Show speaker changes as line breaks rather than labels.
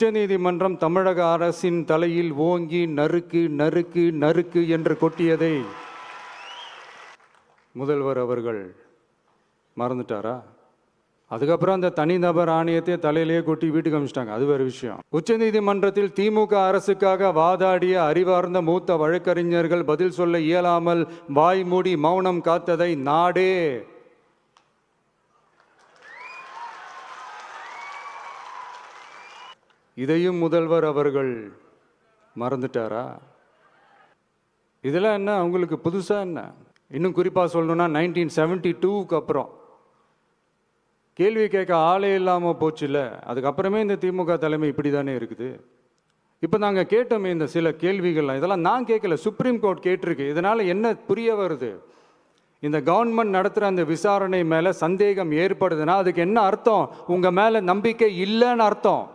உச்சநீதிமன்றம் தமிழக அரசின் தலையில் ஓங்கி நறுக்கு நறுக்கு நறுக்கு என்று கொட்டியதை முதல்வர் அவர்கள் மறந்துட்டாரா? அதுக்கப்புறம் அந்த தனிநபர் ஆணையத்தை தலையிலேயே கொட்டி வீட்டுக்கு அனுப்பிச்சிட்டாங்க. அது வேறு விஷயம். உச்சநீதிமன்றத்தில் திமுக அரசுக்காக வாதாடிய அறிவார்ந்த மூத்த வழக்கறிஞர்கள் பதில் சொல்ல இயலாமல் வாய் மூடி மௌனம் காத்ததை நாடே இதையும் முதல்வர் அவர்கள் மறந்துட்டாரா? இதெல்லாம் என்ன அவங்களுக்கு புதுசா என்ன? இன்னும் குறிப்பாக சொல்லணும்னா 1972க்கு அப்புறம் கேள்வி கேட்க ஆளே இல்லாமல் போச்சுல்ல, அதுக்கப்புறமே இந்த திமுக தலைமை இப்படி தானே இருக்குது. இப்போ நாங்கள் கேட்டோமே இந்த சில கேள்விகள்லாம், இதெல்லாம் நான் கேட்கல, சுப்ரீம் கோர்ட் கேட்டிருக்கு. இதனால் என்ன புரிய வருது? இந்த கவர்மெண்ட் நடத்துகிற அந்த விசாரணை மேலே சந்தேகம் ஏற்படுதுன்னா அதுக்கு என்ன அர்த்தம்? உங்கள் மேலே நம்பிக்கை இல்லைன்னு அர்த்தம்.